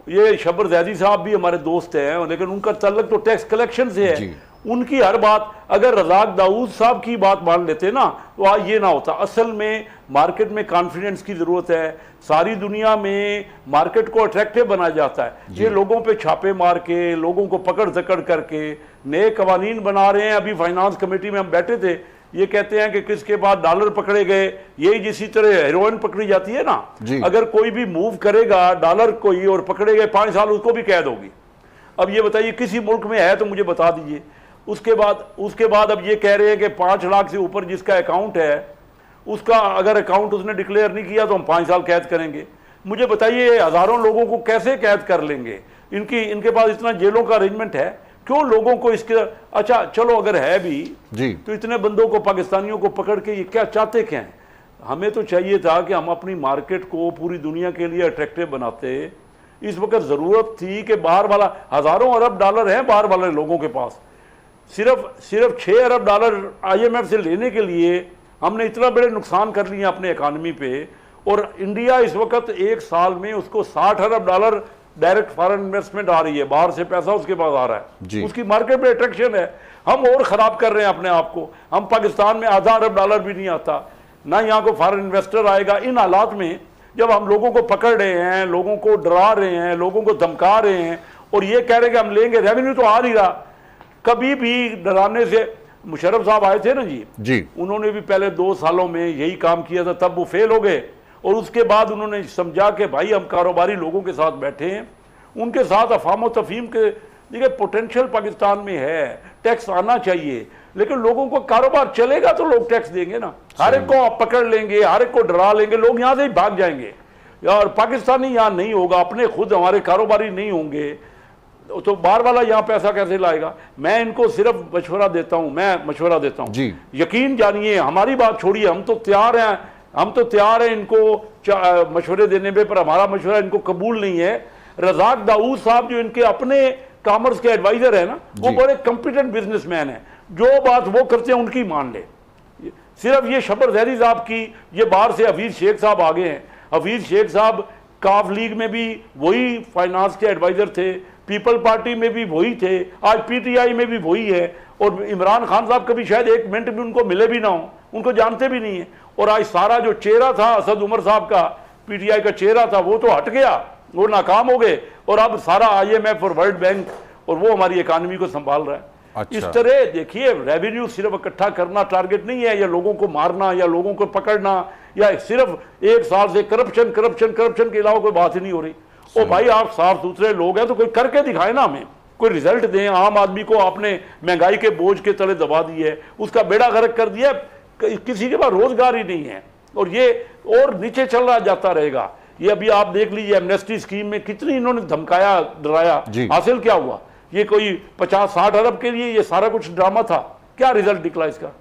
ये शबर जैदी साहब भी हमारे दोस्त हैं, लेकिन उनका तल्लुक तो टैक्स कलेक्शन से है। उनकी हर बात, अगर रज़ाक दाऊद साहब की बात मान लेते ना तो आज ये ना होता। असल में मार्केट में कॉन्फिडेंस की ज़रूरत है। सारी दुनिया में मार्केट को अट्रैक्टिव बनाया जाता है। ये लोगों पे छापे मार के, लोगों को पकड़ जकड़ करके नए कवानीन बना रहे हैं। अभी फाइनेंस कमेटी में हम बैठे थे, ये कहते हैं कि किसके बाद डॉलर पकड़े गए, यही जिसी तरह हेरोइन पकड़ी जाती है ना, अगर कोई भी मूव करेगा डॉलर कोई और पकड़े गए 5 साल उसको भी कैद होगी। अब ये बताइए किसी मुल्क में है तो मुझे बता दीजिए। उसके बाद अब ये कह रहे हैं कि 5 लाख से ऊपर जिसका अकाउंट है उसका अगर अकाउंट उसने डिक्लेयर नहीं किया तो हम 5 साल कैद करेंगे। मुझे बताइए हजारों लोगों को कैसे कैद कर लेंगे? इनके पास इतना जेलों का अरेंजमेंट है, क्यों लोगों को इसके? अच्छा चलो अगर है भी जी, तो इतने बंदों को, पाकिस्तानियों को पकड़ के ये क्या चाहते क्या हैं? हमें तो चाहिए था कि हम अपनी मार्केट को पूरी दुनिया के लिए अट्रैक्टिव बनाते। इस वक्त जरूरत थी कि बाहर वाला, हजारों अरब डॉलर है बाहर वाले लोगों के पास, सिर्फ 6 अरब डॉलर IMF से लेने के लिए हमने इतना बड़े नुकसान कर लिए अपने इकानमी पे। और इंडिया इस वक्त एक साल में उसको 60 अरब डॉलर डायरेक्ट फॉरेन इन्वेस्टमेंट आ रही है, बाहर से पैसा उसके पास आ रहा है, उसकी मार्केट में अट्रैक्शन है। हम और खराब कर रहे हैं अपने आप को। हम पाकिस्तान में आधा अरब डॉलर भी नहीं आता, ना यहाँ को फॉरेन इन्वेस्टर आएगा। इन हालात में जब हम लोगों को पकड़ रहे हैं, लोगों को डरा रहे हैं, लोगों को धमका रहे हैं और ये कह रहे हैं कि हम लेंगे, रेवेन्यू तो आ नहीं रहा। कभी भी डराने से, मुशर्रफ साहब आए थे ना जी, उन्होंने भी पहले 2 सालों में यही काम किया था, तब वो फेल हो गए। और उसके बाद उन्होंने समझा कि भाई हम कारोबारी लोगों के साथ बैठे हैं, उनके साथ अफाम और तफहीम के, देखिए पोटेंशियल पाकिस्तान में है, टैक्स आना चाहिए, लेकिन लोगों को कारोबार चलेगा तो लोग टैक्स देंगे ना। हर एक को आप पकड़ लेंगे, हर एक को डरा लेंगे, लोग यहाँ से ही भाग जाएंगे। और पाकिस्तानी यहाँ नहीं होगा, अपने खुद हमारे कारोबारी नहीं होंगे तो बाहर वाला यहाँ पैसा कैसे लाएगा? मैं इनको सिर्फ मशवरा देता हूँ, यकीन जानिए, हमारी बात छोड़िए, हम तो तैयार हैं इनको मशवरे देने में, पर हमारा मशवरा इनको कबूल नहीं है। रज़ाक दाऊद साहब जो इनके अपने कॉमर्स के एडवाइजर है ना, वो बड़े कॉम्पिटेंट बिजनेसमैन है, जो बात वो करते हैं उनकी मान ले। सिर्फ ये शबर जैदी साहब की, ये बाहर से हफीज शेख साहब आ गए हैं। हफीज शेख साहब काफ लीग में भी वही फाइनेंस के एडवाइजर थे, पीपल पार्टी में भी वही थे, आज PTI में भी वही है। और इमरान खान साहब कभी शायद 1 मिनट भी उनको मिले भी ना हो, उनको जानते भी नहीं है। और आज सारा जो चेहरा था असद उमर साहब का, PTI का चेहरा था, वो तो हट गया, वो नाकाम हो गए। और अब सारा IMF और वर्ल्ड बैंक और वो हमारी इकानमी को संभाल रहा है। अच्छा। इस तरह देखिए, रेवेन्यू सिर्फ इकट्ठा करना टारगेट नहीं है, या लोगों को मारना या लोगों को पकड़ना, या सिर्फ 1 साल से करप्शन के अलावा कोई बात ही नहीं हो रही। ओ भाई, आप साफ सुथरे लोग हैं तो कोई करके दिखाए ना हमें। कोई रिजल्ट दें। आम आदमी को आपने महंगाई के बोझ के तले दबा दी है, उसका बेड़ा गर्क कर दिया, किसी के पास रोजगार ही नहीं है, और ये और नीचे चल रहा जाता रहेगा। ये अभी आप देख लीजिए एमनेस्टी स्कीम में कितनी इन्होंने धमकाया डराया, हासिल क्या हुआ? ये कोई 50-60 अरब के लिए ये सारा कुछ ड्रामा था, क्या रिजल्ट निकला इसका?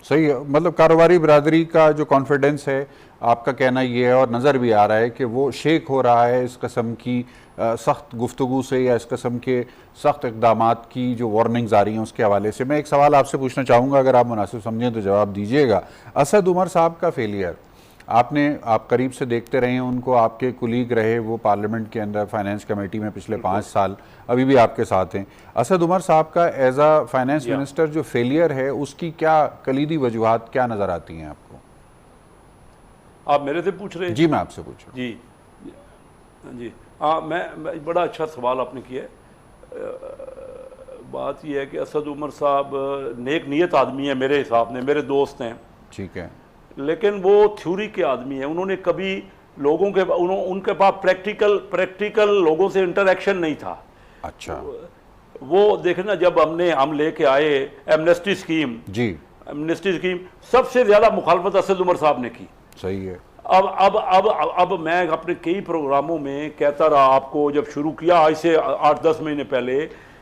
सही है, मतलब कारोबारी बरादरी का जो कॉन्फिडेंस है, आपका कहना ये है और नज़र भी आ रहा है कि वो शेक हो रहा है इस कस्म की सख्त गुफ्तगू से या इस कस्म के सख्त इक़दामात की जो वार्निंग्स आ रही हैं उसके हवाले से। मैं एक सवाल आपसे पूछना चाहूँगा, अगर आप मुनासिब समझें तो जवाब दीजिएगा। असद उमर साहब का फेलियर, आप करीब से देखते रहे हैं उनको, आपके कुलीग रहे वो पार्लियामेंट के अंदर फाइनेंस कमेटी में पिछले 5 साल, अभी भी आपके साथ हैं। असद उमर साहब का एज अ फाइनेंस मिनिस्टर जो फेलियर है उसकी क्या कलीदी वजूहात क्या नज़र आती हैं आपको? आप मेरे से पूछ रहे हैं? जी मैं आपसे पूछ रहा हूँ। जी जी हाँ, मैं बड़ा अच्छा सवाल आपने किया है। बात यह है कि असद उमर साहब नेक नीयत आदमी है मेरे हिसाब में, मेरे दोस्त हैं, ठीक है, लेकिन वो थ्योरी के आदमी है। उन्होंने कभी लोगों के उनके पास प्रैक्टिकल लोगों से इंटरेक्शन नहीं था। अच्छा, वो देखना जब हम लेके आए एमनेस्टी स्कीम, जी एमनेस्टी स्कीम सबसे ज्यादा मुखालफत असद उमर साहब ने की। सही है। अब मैं अपने कई प्रोग्रामों में कहता रहा आपको, जब शुरू किया आज से 8-10 महीने पहले,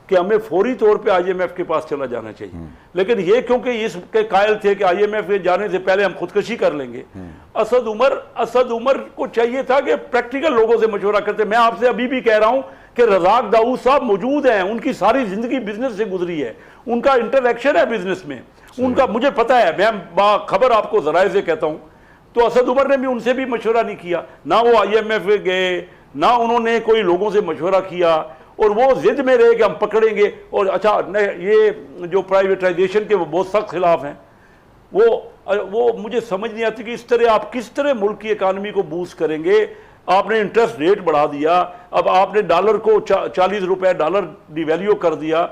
कि हमें फौरी तौर पे IMF के पास चला जाना चाहिए, लेकिन ये क्योंकि इसके कायल थे कि IMF के जाने से पहले हम खुदकशी कर लेंगे। असद उमर को चाहिए था कि प्रैक्टिकल लोगों से मशवरा करते। मैं आपसे अभी भी कह रहा हूं कि रज़ाक दाऊद साहब मौजूद हैं, उनकी सारी जिंदगी बिजनेस से गुजरी है, उनका इंटरेक्शन है बिजनेस में, उनका मुझे पता है, मैं खबर आपको जराए से कहता हूं। तो असद उमर ने भी उनसे भी मशवरा नहीं किया, ना वो IMF गए, ना उन्होंने कोई लोगों से मशवरा किया, और वो जिद में रहे कि हम पकड़ेंगे। और अच्छा, ये जो प्राइवेटाइजेशन के वो बहुत सख्त खिलाफ हैं, वो मुझे समझ नहीं आती कि इस तरह आप किस तरह मुल्क की इकानमी को बूस्ट करेंगे। आपने इंटरेस्ट रेट बढ़ा दिया, अब आपने डॉलर को 40 रुपए डॉलर डिवैल्यू कर दिया,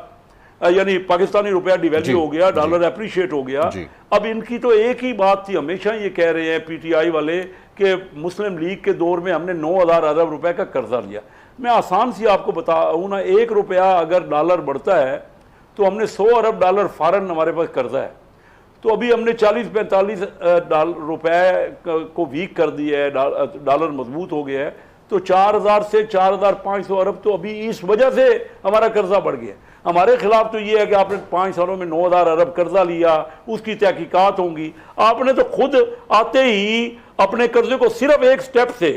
यानी पाकिस्तानी रुपया डिवैल्यू हो गया, डॉलर एप्रिशिएट हो गया। अब इनकी तो एक ही बात थी, हमेशा ये कह रहे हैं PTI वाले कि मुस्लिम लीग के दौर में हमने 9,000 अरब रुपए का कर्जा लिया। मैं आसान सी आपको बताऊँ ना, 1 रुपया अगर डॉलर बढ़ता है तो हमने 100 अरब डॉलर फॉरेन हमारे पास कर्जा है। तो अभी हमने 40-45 रुपए को वीक कर दिया है, डॉलर मजबूत हो गया है, तो 4,000 से 4,500 अरब तो अभी इस वजह से हमारा कर्जा बढ़ गया। हमारे खिलाफ तो ये है कि आपने 5 सालों में 9,000 अरब कर्जा लिया, उसकी तहकीकात होंगी। आपने तो खुद आते ही अपने कर्जे को सिर्फ एक स्टेप से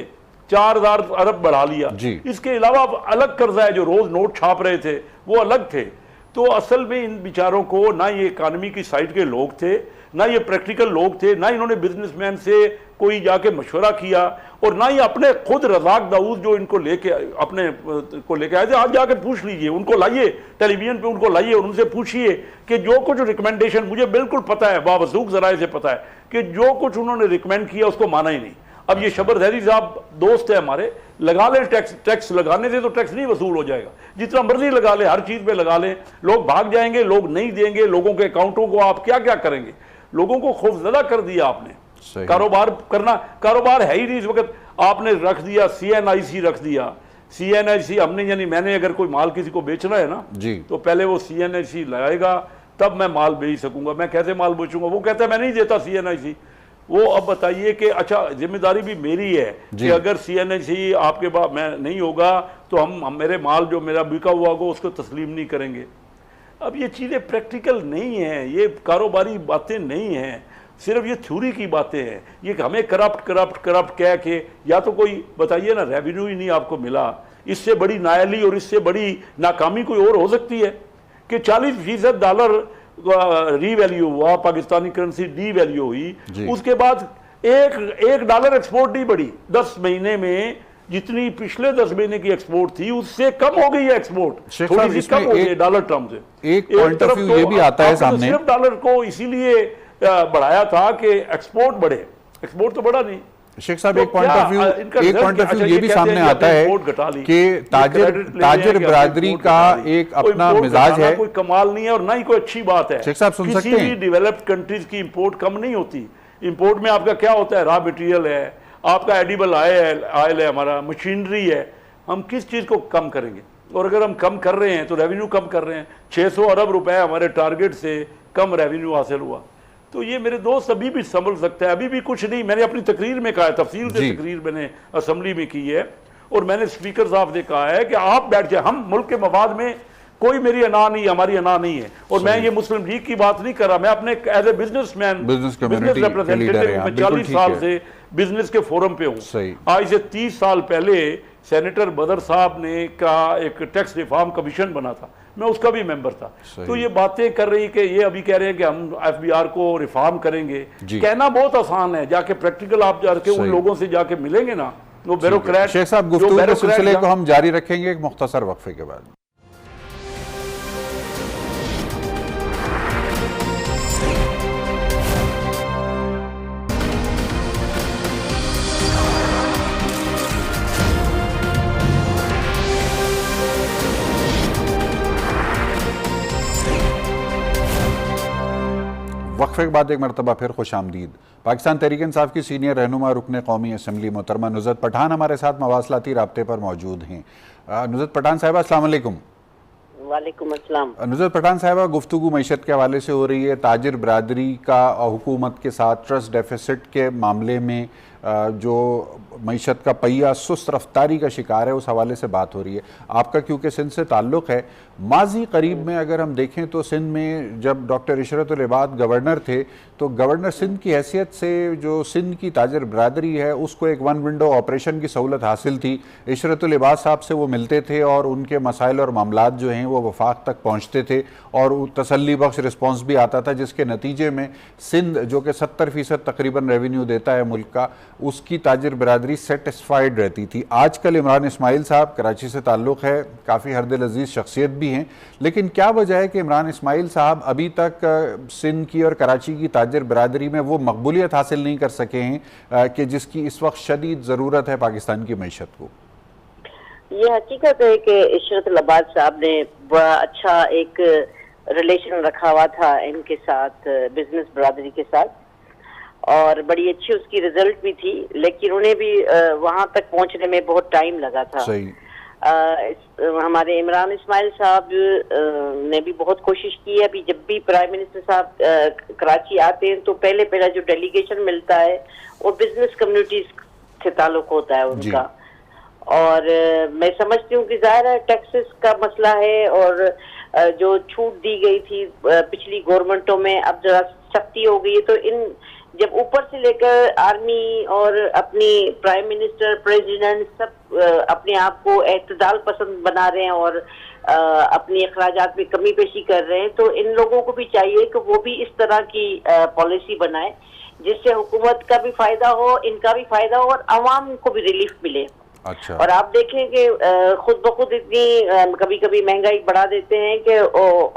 4,000 अरब बढ़ा लिया। इसके अलावा अलग कर्जा है, जो रोज नोट छाप रहे थे वो अलग थे। तो असल में इन बेचारों को ना ये इकानमी की साइड के लोग थे, ना ये प्रैक्टिकल लोग थे, ना इन्होंने बिजनेसमैन से कोई जाके मशवरा किया, और ना ही अपने खुद रज़ाक दाऊद जो इनको लेके अपने को लेके आए थे। आप जाके पूछ लीजिए, उनको लाइए टेलीविजन पे, उनको लाइए और उनसे पूछिए कि जो कुछ रिकमेंडेशन, मुझे बिल्कुल पता है, बावजूद जराए से पता है कि जो कुछ उन्होंने रिकमेंड किया उसको माना ही नहीं। अब ये शबर जहरी साहब दोस्त है हमारे, लगा लें टैक्स लगाने से तो टैक्स नहीं वसूल हो जाएगा, जितना मर्जी लगा ले, हर चीज पे लगा लें, लोग भाग जाएंगे, लोग नहीं देंगे, लोगों के अकाउंटों को आप क्या क्या करेंगे। लोगों को खौफजदा कर दिया आपने, कारोबार है ही नहीं इस वक्त। आपने रख दिया CNIC रख दिया, CNIC हमने, यानी मैंने अगर कोई माल किसी को बेचना है ना जी, तो पहले वो CNIC लाएगा तब मैं माल बेच सकूंगा। मैं कैसे माल बेचूंगा? वो कहता है मैं नहीं देता CNIC। वो अब बताइए कि अच्छा, जिम्मेदारी भी मेरी है कि अगर CNIC आपके पास मैं नहीं होगा तो हम मेरे माल जो मेरा बिका हुआ होगा उसको तस्लीम नहीं करेंगे। अब ये चीज़ें प्रैक्टिकल नहीं हैं, ये कारोबारी बातें नहीं हैं, सिर्फ ये थ्योरी की बातें हैं। ये हमें करप्ट कह के, या तो कोई बताइए ना, रेवेन्यू ही नहीं आपको मिला, इससे बड़ी नायली और इससे बड़ी नाकामी कोई और हो सकती है कि 40% डॉलर रीवैल्यू हुआ, पाकिस्तानी करेंसी डी वैल्यू हुई, उसके बाद एक डॉलर एक्सपोर्ट नहीं बढ़ी। 10 महीने में जितनी पिछले 10 महीने की एक्सपोर्ट थी उससे कम हो गई है एक्सपोर्ट, थोड़ी सी कम हो गई डॉलर टर्म से। एक पॉइंट ऑफ व्यू ये भी आता है सामने, सिर्फ डॉलर को इसीलिए बढ़ाया था कि एक्सपोर्ट बढ़े, एक्सपोर्ट तो बढ़ा नहीं। शेख साहब, एक पॉइंट ऑफ व्यू ये भी सामने आता है कि ताजिर बिरादरी का एक अपना मिजाज है, कोई कमाल नहीं है और ना ही कोई अच्छी बात है। शेख साहब सुन सकते हैं, किसी भी डेवलप्ड कंट्रीज की इंपोर्ट कम नहीं होती। इंपोर्ट में आपका क्या होता है? रॉ मटेरियल है, आपका एडिबल ऑयल है, हमारा मशीनरी है, हम किस चीज को कम करेंगे? और अगर हम कम कर रहे हैं तो रेवेन्यू कम कर रहे हैं। 600 अरब रुपए हमारे टारगेट से कम रेवेन्यू हासिल हुआ। तो ये मेरे दोस्त अभी भी संभल सकता है, अभी भी कुछ नहीं। मैंने अपनी तकरीर में कहा है, तफसील से तकरीर मैंने असम्बली में की है, और मैंने स्पीकर साहब से कहा है कि आप बैठ जाए, हम मुल्क के मफाद में, कोई मेरी अना नहीं, हमारी अना नहीं है। और मैं ये मुस्लिम लीग की बात नहीं कर रहा, मैं अपने as a businessman, business representative, 40 साल से बिजनेस के फोरम पे हूँ। आज से 30 साल पहले सेनेटर बदर साहब ने का एक टैक्स रिफॉर्म कमीशन बना था, मैं उसका भी मेंबर था। तो ये बातें कर रही कि ये अभी कह रहे हैं कि हम FBR को रिफॉर्म करेंगे, कहना बहुत आसान है, जाके प्रैक्टिकल आप जाके उन लोगों से जाके मिलेंगे ना, वो ब्यूरोक्रेट। शेख साहब, गुफ्तगू के सिलसिले को हम जारी रखेंगे एक मुख्तसर वक्फे के बाद। वक्फे के बाद एक मरतबा फिर खुश आमदीद। पाकिस्तान तहरीक इंसाफ की सीनियर रहनुमा रुकन कौमी असम्बली मोहतरमा नुज़रत पठान हमारे साथ मवासलाती राब्ते पर मौजूद हैं। नुज़रत पठान साहिबा, अस्सलाम वालेकुम। वालेकुम अस्सलाम। नुज़रत पठान साहिबा, गुफ्तगू मईशत के हवाले से हो रही है। ताजिर बरादरी का हुकूमत के साथ ट्रस्ट डेफिसिट के मामले में जो मईशत का पहिया सुस्त रफ्तारी का शिकार है, उस हवाले से बात हो रही है। आपका क्योंकि सिंध से ताल्लुक़ है, माजी करीब में अगर हम देखें तो सिंध में जब डॉक्टर इशरतुल इबाद गवर्नर थे, तो गवर्नर सिंध की हैसियत से जो सिंध की ताजिर बरादरी है उसको एक वन विंडो ऑपरेशन की सहूलत हासिल थी। इशरतुल इबाद साहब से वो मिलते थे और उनके मसाइल और मामलात जो हैं वो वफाक तक पहुँचते थे और तसल्ली बख्श रिस्पॉन्स भी आता था, जिसके नतीजे में सिंध जो कि 70% तकरीबन रेवेन्यू देता है मुल्क का, उसकी ताजिर बरादरी सेटिस्फाइड रहती थी। आजकल इमरान इस्माइल साहब, कराची से ताल्लुक़ है, काफ़ी हरदिल अजीज़ शख्सियत भी हैं, लेकिन क्या वजह है कि इमरान इस्माइल साहब अभी तक सिंध की और कराची की ताजिर बरादरी में वो मकबूलियत हासिल नहीं कर सके हैं कि जिसकी इस वक्त शदीद ज़रूरत है पाकिस्तान की मईशत को? ये हकीकत है कि इशरतुल इबाद साहब ने बड़ा अच्छा एक रिलेशन रखा हुआ था इनके साथ, बिजनेस बरादरी के साथ, और बड़ी अच्छी उसकी रिजल्ट भी थी, लेकिन उन्हें भी वहां तक पहुंचने में बहुत टाइम लगा था। सही। हमारे इमरान इस्माइल साहब ने भी बहुत कोशिश की है। अभी जब भी प्राइम मिनिस्टर साहब कराची आते हैं तो पहला जो डेलीगेशन मिलता है वो बिजनेस कम्युनिटीज से ताल्लुक होता है उनका, और मैं समझती हूँ कि जाहिर है टैक्सेस का मसला है, और जो छूट दी गई थी पिछली गवर्नमेंटों में अब जरा सख्ती हो गई है। तो इन जब ऊपर से लेकर आर्मी और अपनी प्राइम मिनिस्टर, प्रेसिडेंट सब अपने आप को एतदाल पसंद बना रहे हैं और अपनी अखराजात में कमी पेशी कर रहे हैं, तो इन लोगों को भी चाहिए कि वो भी इस तरह की पॉलिसी बनाए जिससे हुकूमत का भी फायदा हो, इनका भी फायदा हो और आवाम को भी रिलीफ मिले। अच्छा। और आप देखें कि खुद ब खुद इतनी कभी कभी महंगाई बढ़ा देते हैं कि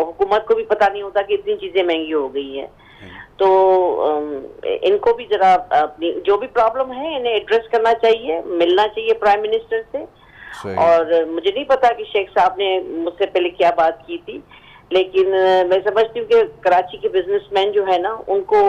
हुकूमत को भी पता नहीं होता कि इतनी चीजें महंगी हो गई हैं। तो इनको भी जरा अपनी जो भी प्रॉब्लम है इन्हें एड्रेस करना चाहिए, मिलना चाहिए प्राइम मिनिस्टर से। और मुझे नहीं पता कि शेख साहब ने मुझसे पहले क्या बात की थी, लेकिन मैं समझती हूँ कि कराची के बिजनेसमैन जो है ना, उनको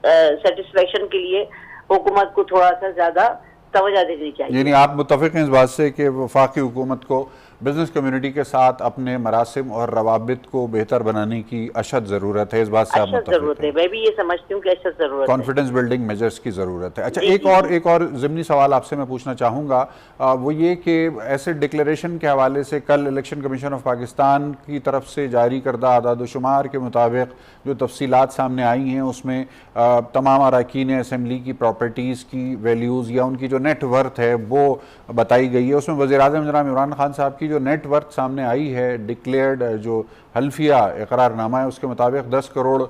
सेटिस्फेक्शन के लिए हुकूमत को थोड़ा सा ज्यादा तवज्जो देनी चाहिए। यानी आप मुत्तफिक हैं इस बात से कि वफाकी हुकूमत को बिजनेस कम्युनिटी के साथ अपने मरासिम और रवाबित को बेहतर बनाने की अशद ज़रूरत है? इस बात से आप मुत्तफिक हैं? मैं भी ये समझती हूँ कि अशद ज़रूरत है, कॉन्फिडेंस बिल्डिंग मेजर्स की ज़रूरत है। अच्छा, एक और ज़िमनी सवाल आपसे मैं पूछना चाहूँगा, वो ये कि ऐसे डिक्लेरेशन के हवाले से कल इलेक्शन कमीशन ऑफ पाकिस्तान की तरफ से जारी करदा आदाद-ओ-शुमार के मुताबिक जो तफसीलात सामने आई हैं उसमें तमाम अरकान असम्बली की प्रॉपर्टीज़ की वैल्यूज़ या उनकी जो नेट वर्थ है वो बताई गई है। उसमें वज़ीर-ए-आज़म जनाब इमरान खान साहब की जो नेट वर्थ सामने आई है, डिक्लेयर्ड जो हल्फिया इकरारनामा है उसके मुताबिक 10 करोड़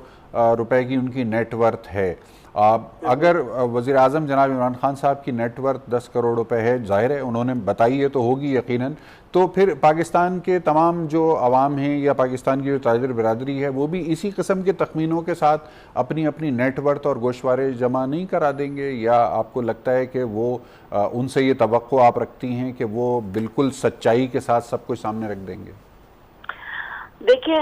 रुपए की उनकी नेट वर्थ है। अगर वज़ीर-ए-आज़म जनाब इमरान खान साहब की नेट वर्थ 10 करोड़ रुपए है, जाहिर है उन्होंने बताई है तो होगी यकीनन, तो फिर पाकिस्तान के तमाम जो अवाम हैं या पाकिस्तान की जो ताजिर बिरादरी है वो भी इसी किस्म के तखमीनों के साथ अपनी अपनी नेट वर्थ और गोशवारे जमा नहीं करा देंगे? या आपको लगता है कि वो उनसे ये तवक्को आप रखती हैं कि वो बिल्कुल सच्चाई के साथ सब कुछ सामने रख देंगे? देखिए,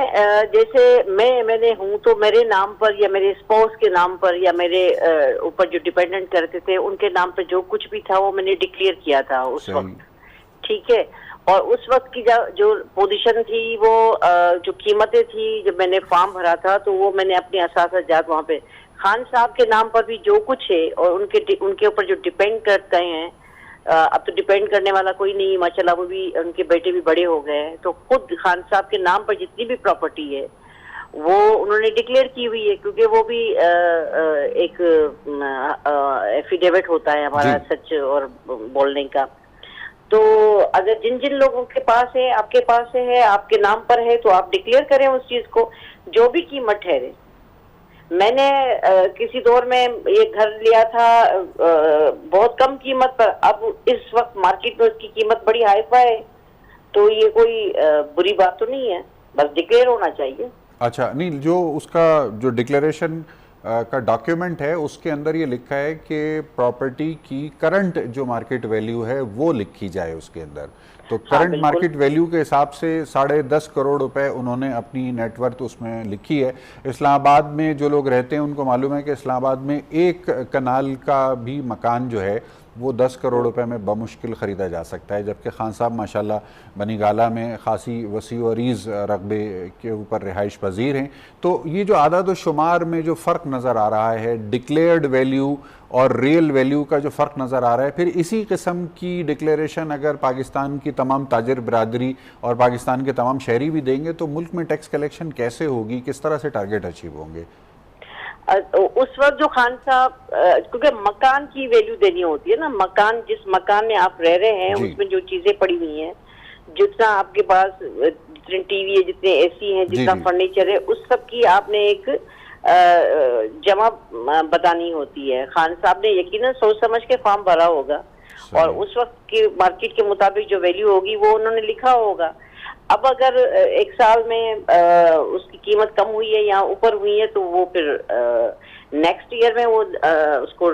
जैसे मैंने हूँ तो मेरे नाम पर या मेरे स्पाउस के नाम पर या मेरे ऊपर जो डिपेंडेंट करते थे उनके नाम पर जो कुछ भी था वो मैंने डिक्लेयर किया था उस वक्त, ठीक है। और उस वक्त की जो पोजीशन थी वो जो कीमतें थी, जब मैंने फॉर्म भरा था तो वो मैंने अपने असातिज़ात वहाँ पे खान साहब के नाम पर भी जो कुछ है और उनके ऊपर जो डिपेंड करते हैं, अब तो डिपेंड करने वाला कोई नहीं, माशाल्लाह वो भी, उनके बेटे भी बड़े हो गए हैं, तो खुद खान साहब के नाम पर जितनी भी प्रॉपर्टी है वो उन्होंने डिक्लेयर की हुई है, क्योंकि वो भी एक एफिडेविट होता है हमारा सच और बोलने का। तो अगर जिन जिन लोगों के पास है, आपके पास है, आपके नाम पर है, तो आप डिक्लेयर करें उस चीज को, जो भी कीमत ठहरे। मैंने किसी दौर में ये घर लिया था बहुत कम कीमत पर, अब इस वक्त मार्केट में उसकी कीमत बड़ी हाई फाई है, तो ये कोई बुरी बात तो नहीं है, बस डिक्लेयर होना चाहिए। अच्छा, नहीं, जो उसका जो डिक्लेरेशन का डॉक्यूमेंट है उसके अंदर ये लिखा है कि प्रॉपर्टी की करंट जो मार्केट वैल्यू है वो लिखी जाए उसके अंदर। तो करंट मार्केट वैल्यू के हिसाब से 10.5 करोड़ रुपए उन्होंने अपनी नेटवर्थ उसमें लिखी है। इस्लामाबाद में जो लोग रहते हैं उनको मालूम है कि इस्लामाबाद में एक कनाल का भी मकान जो है वो 10 करोड़ रुपए में बमुश्किल ख़रीदा जा सकता है, जबकि खान साहब माशाल्लाह बनी गाला में खासी वसी और रीज़ रकबे के ऊपर रिहाइश पजीर हैं। तो ये जो आदाद व शुमार में जो फ़र्क नज़र आ रहा है, डिक्लेयर्ड वैल्यू और रियल वैल्यू का जो फ़र्क नज़र आ रहा है, फिर इसी किस्म की डिक्लेरेशन अगर पाकिस्तान की तमाम ताजिर बरादरी और पाकिस्तान के तमाम शहरी भी देंगे तो मुल्क में टैक्स कलेक्शन कैसे होगी, किस तरह से टारगेट अचीव होंगे? उस वक्त जो खान साहब, क्योंकि मकान की वैल्यू देनी होती है ना, मकान, जिस मकान में आप रह रहे हैं उसमें जो चीजें पड़ी हुई हैं, जितना आपके पास, जितने टीवी है, जितने एसी हैं, जितना फर्नीचर है, उस सब की आपने एक जमा बतानी होती है। खान साहब ने यकीनन सोच समझ के फॉर्म भरा होगा और उस वक्त के मार्केट के मुताबिक जो वैल्यू होगी वो उन्होंने लिखा होगा। अब अगर एक साल में उसकी कीमत कम हुई है या ऊपर हुई है तो वो फिर नेक्स्ट ईयर में वो उसको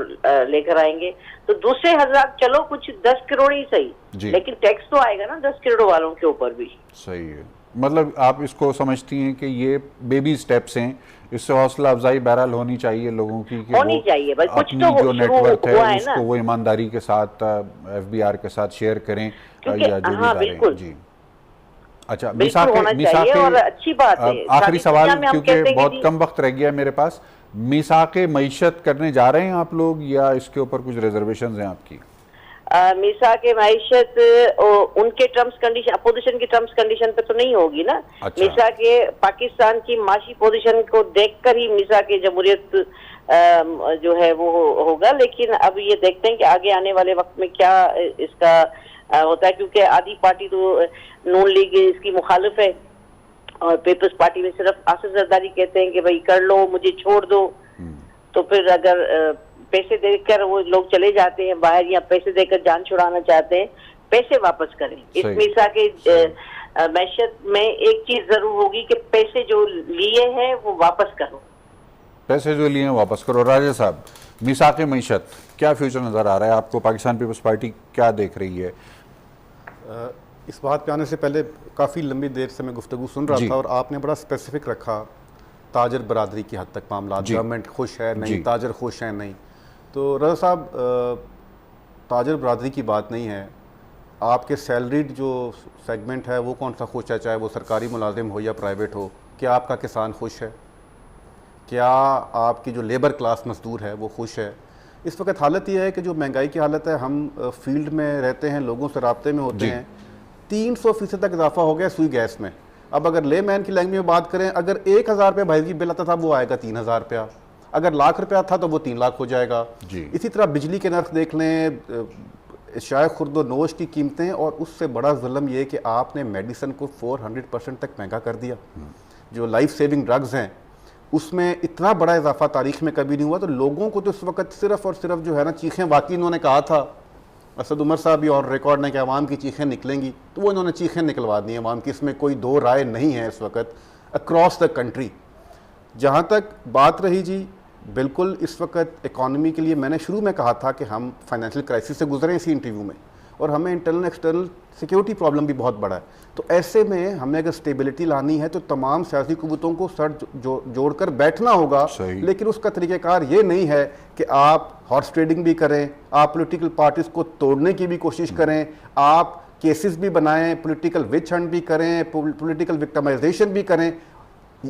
लेकर आएंगे। तो दूसरे हज़ार, चलो कुछ 10 करोड़ ही सही, लेकिन टैक्स तो आएगा ना 10 करोड़ वालों के ऊपर भी। सही है, मतलब आप इसको समझती हैं कि ये बेबी स्टेप्स हैं, इससे हौसला अफजाई बहरहाल होनी चाहिए लोगों की कि होनी चाहिए, बस कुछ तो जो नेटवर्थ है उसको वो ईमानदारी के साथ FBR के साथ शेयर करें या जो भी बिल्कुल जी। अच्छा, मिसाके और अच्छी बात है। आखिरी सवाल, क्योंकि बहुत कम वक्त रह गया मेरे पास, मिसाके मईशत करने जा रहे हैं आप लोग या इसके ऊपर कुछ रिजर्वेशंस हैं आपकी? मिसाके मईशत उनके टर्म्स कंडीशन, अपोजिशन की टर्म्स कंडीशन पे तो नहीं होगी ना। अच्छा। मिसाके पाकिस्तान की माशी पोजीशन को देखकर ही मिसाके जमहूरियत जो है वो होगा, लेकिन अब ये देखते हैं कि आगे आने वाले वक्त में क्या इसका होता है, क्योंकि आधी पार्टी तो नून लीग इसकी मुखालिफ है और पीपल्स पार्टी में सिर्फ आसिफ जरदारी कहते हैं कि भाई कर लो, मुझे छोड़ दो। तो फिर अगर पैसे देकर वो लोग चले जाते हैं बाहर या पैसे देकर जान छुड़ाना चाहते हैं, पैसे वापस करें। इस मिसा के मैशत में एक चीज जरूर होगी कि पैसे जो लिए हैं वो वापस करो, पैसे जो लिए हैं वापस करो। राजा साहब, मिसाके मईशत क्या फ्यूचर नज़र आ रहा है आपको? पाकिस्तान पीपल्स पार्टी क्या देख रही है? इस बात पे आने से पहले काफ़ी लंबी देर से मैं गुफ्तगू सुन रहा था और आपने बड़ा स्पेसिफिक रखा ताजर बरादरी की हद तक मामला, गवर्नमेंट खुश है नहीं, ताजर खुश है नहीं। तो रज़ा साहब, ताजर बरादरी की बात नहीं है, आपके सैलरीड जो सेगमेंट है वो कौन सा खुश है, चाहे वो सरकारी मुलाजिम हो या प्राइवेट हो? क्या आपका किसान खुश है? क्या आपकी जो लेबर क्लास मजदूर है वो खुश है? इस वक्त हालत ये है कि जो महंगाई की हालत है, हम फील्ड में रहते हैं, लोगों से राब्ते में होते हैं, 300% तक इजाफा हो गया सुई गैस में। अब अगर ले मैन की लैंग्वेज में बात करें, अगर 1000 रुपया भाई बिल आता था वो आएगा 3000 रुपया, अगर लाख रुपया था तो वो 3 लाख हो जाएगा। इसी तरह बिजली के नर्ख देख लें, शाय खुर्द व नोश की कीमतें, और उससे बड़ा जुल्म ये कि आपने मेडिसिन को 400% तक महंगा कर दिया। जो लाइफ सेविंग ड्रग्स हैं उसमें इतना बड़ा इजाफा तारीख में कभी नहीं हुआ। तो लोगों को तो इस वक्त सिर्फ और सिर्फ जो है ना चीखें, वाकई इन्होंने कहा था, असद उमर साहब भी और रिकॉर्ड ने कि अवाम की चीखें निकलेंगी, तो वो इन्होंने चीखें निकलवा दी अवाम की, इसमें कोई दो राय नहीं है इस वक्त अक्रॉस द कंट्री। जहाँ तक बात रही जी, बिल्कुल इस वक्त इकॉनमी के लिए मैंने शुरू में कहा था कि हम फाइनेंशियल क्राइसिस से गुजरे इसी इंटरव्यू में, और हमें इंटरनल एक्सटर्नल सिक्योरिटी प्रॉब्लम भी बहुत बड़ा है। तो ऐसे में हमें अगर स्टेबिलिटी लानी है तो तमाम सियासी कुव्वतों को सर जोड़कर बैठना होगा, लेकिन उसका तरीक़ाकार ये नहीं है कि आप हॉर्स ट्रेडिंग भी करें, आप पॉलिटिकल पार्टीज को तोड़ने की भी कोशिश करें, आप केसेस भी बनाएं, पॉलिटिकल विच हंट भी करें, पॉलिटिकल विक्टिमाइजेशन भी करें।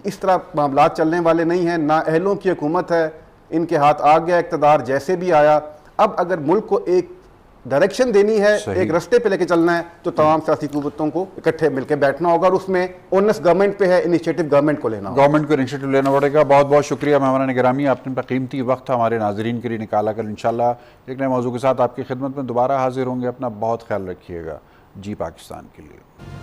इस तरह मामला चलने वाले नहीं हैं। ना अहलों की हुकूमत है, इनके हाथ आ गया इक़्तिदार जैसे भी आया। अब अगर मुल्क को एक डायरेक्शन देनी है, एक रास्ते पे लेके चलना है, तो तमाम सियासी कुव्वतों को इकट्ठे मिलकर बैठना होगा और उसमें ओनस गवर्नमेंट पे है, इनिशिएटिव गवर्नमेंट को लेना होगा। गवर्नमेंट को इनिशिएटिव लेना पड़ेगा। बहुत बहुत शुक्रिया मेहमान गिरामी, आपने अपना कीमती वक्त हमारे नाजरीन के लिए निकाला कर। इंशाल्लाह एक नए मौजू के साथ आपकी खिदमत में दोबारा हाजिर होंगे। अपना बहुत ख्याल रखिएगा। जी पाकिस्तान के लिए।